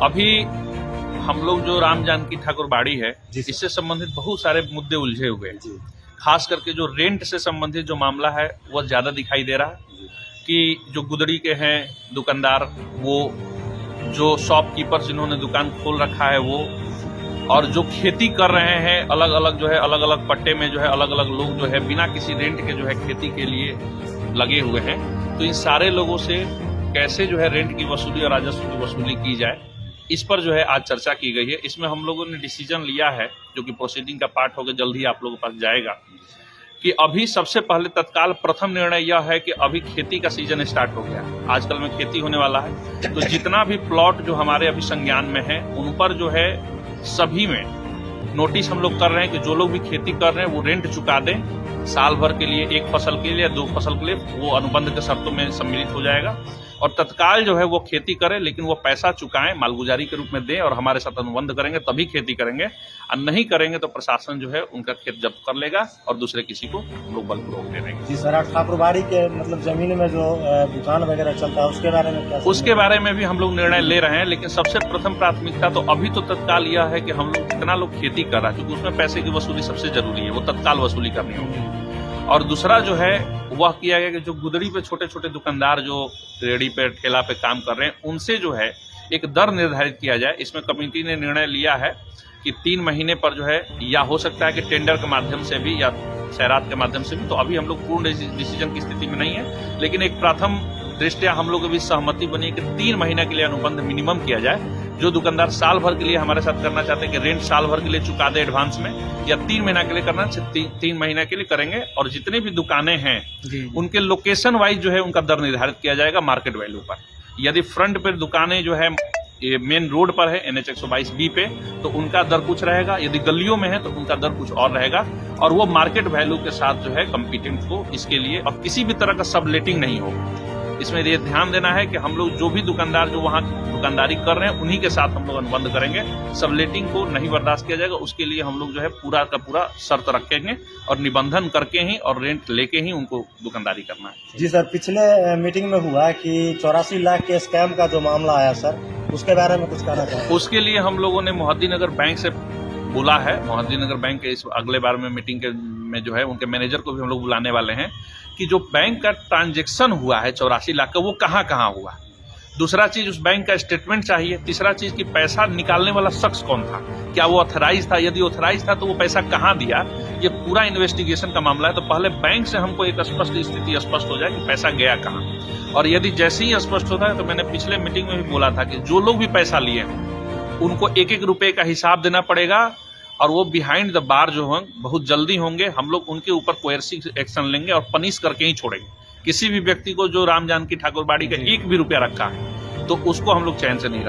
अभी हम लोग जो राम जानकी ठाकुर बाड़ी है, इससे संबंधित बहुत सारे मुद्दे उलझे हुए हैं। खास करके जो रेंट से संबंधित जो मामला है वह ज़्यादा दिखाई दे रहा है कि जो गुदड़ी के हैं दुकानदार, वो जो शॉपकीपर जिन्होंने दुकान खोल रखा है वो, और जो खेती कर रहे हैं अलग अलग जो है अलग अलग पट्टे में जो है अलग अलग लोग जो है बिना किसी रेंट के जो है खेती के लिए लगे हुए हैं। तो इन सारे लोगों से कैसे जो है रेंट की वसूली और राजस्व की वसूली की जाए, इस पर जो है आज चर्चा की गई है। इसमें हम लोगों ने डिसीजन लिया है, जो कि प्रोसीडिंग का पार्ट होकर जल्द ही आप लोगों के पास जाएगा, कि अभी सबसे पहले तत्काल प्रथम निर्णय यह है कि अभी खेती का सीजन स्टार्ट हो गया, आजकल में खेती होने वाला है। तो जितना भी प्लॉट जो हमारे अभी संज्ञान में है उन पर जो है सभी में नोटिस हम लोग कर रहे हैं कि जो लोग भी खेती कर रहे हैं वो रेंट चुका दें। साल भर के लिए, एक फसल के लिए, 2 फसल के लिए, वो अनुबंध के शर्तों में सम्मिलित हो जाएगा। और तत्काल जो है वो खेती करें, लेकिन वो पैसा चुकाएं, मालगुजारी के रूप में दें और हमारे साथ अनुबंध करेंगे तभी खेती करेंगे, और नहीं करेंगे तो प्रशासन जो है उनका खेत जब्त कर लेगा और दूसरे किसी को लोग बलपूर्वक दे देंगे। जी सर, ठाकुरबाड़ी के मतलब जमीन में जो दुकान वगैरह चलता है उसके बारे में क्या? उसके बारे में भी हम लोग निर्णय ले रहे हैं, लेकिन सबसे प्रथम प्राथमिकता तो अभी तो तत्काल यह है कि हम लोग जितना लोग खेती कर रहा है, क्योंकि उसमें पैसे की वसूली सबसे जरूरी है, वो तत्काल वसूली करनी होगी। और दूसरा जो है वह किया गया कि जो गुदड़ी पे छोटे छोटे दुकानदार जो रेहड़ी पे ठेला पे काम कर रहे हैं उनसे जो है एक दर निर्धारित किया जाए। इसमें कमेटी ने निर्णय लिया है कि 3 महीने पर जो है, या हो सकता है कि टेंडर के माध्यम से भी या खैरात के माध्यम से भी, तो अभी हम लोग पूर्ण डिसीजन की स्थिति में नहीं है, लेकिन एक प्रथम दृष्टया हम लोग के बीच सहमति बनी कि 3 महीने के लिए अनुबंध मिनिमम किया जाए। जो दुकानदार साल भर के लिए हमारे साथ करना चाहते हैं कि रेंट साल भर के लिए चुका दे एडवांस में, या 3 महीना के लिए करना, 3 महीने के लिए करेंगे। और जितने भी दुकानें हैं उनके लोकेशन वाइज जो है उनका दर निर्धारित किया जाएगा मार्केट वैल्यू पर। यदि फ्रंट पर दुकानें जो है मेन रोड पर है NH 122B पे, तो उनका दर कुछ रहेगा, यदि गलियों में है तो उनका दर कुछ और रहेगा, और वो मार्केट वैल्यू के साथ जो है कंपीटेंट को इसके लिए, और किसी भी तरह का सबलेटिंग नहीं होगा। इसमें ये ध्यान देना है कि हम लोग जो भी दुकानदार जो वहाँ दुकानदारी कर रहे हैं उन्हीं के साथ हम लोग अनुबंध करेंगे। सबलेटिंग को नहीं बर्दाश्त किया जाएगा, उसके लिए हम लोग जो है पूरा का पूरा शर्त रखेंगे और निबंधन करके ही और रेंट लेके ही उनको दुकानदारी करना है। जी सर, पिछले मीटिंग में हुआ कि 84 लाख के स्कैम का जो मामला आया सर, उसके बारे में कुछ कहना चाहेंगे? उसके लिए हम लोगों ने मोहद्दीनगर बैंक से बोला है। मोहद्दीनगर बैंक के इस अगले बार में मीटिंग में जो है उनके मैनेजर को भी हम लोग बुलाने वाले हैं कि जो बैंक का ट्रांजैक्शन हुआ है 84 लाख का, वो कहाँ कहाँ हुआ। दूसरा चीज, उस बैंक का स्टेटमेंट चाहिए। तीसरा चीज कि पैसा निकालने वाला शख्स कौन था, क्या वो ऑथराइज था, यदि ऑथराइज था तो वो पैसा कहाँ दिया, ये पूरा इन्वेस्टिगेशन का मामला है। तो पहले बैंक से हमको एक स्पष्ट स्थिति स्पष्ट हो जाए कि पैसा गया कहाँ, और यदि जैसे ही स्पष्ट होता है तो मैंने पिछले मीटिंग में भी बोला था कि जो लोग भी पैसा लिए हैं उनको 1-1 रुपए का हिसाब देना पड़ेगा, और वो बिहाइंड द बार जो हैं बहुत जल्दी होंगे। हम लोग उनके ऊपर कोएर्सिव एक्शन लेंगे और पनिश करके ही छोड़ेंगे। किसी भी व्यक्ति को जो राम जानकी ठाकुर बाड़ी का 1 भी रुपया रखा है तो उसको हम लोग चैन से नहीं रखेंगे।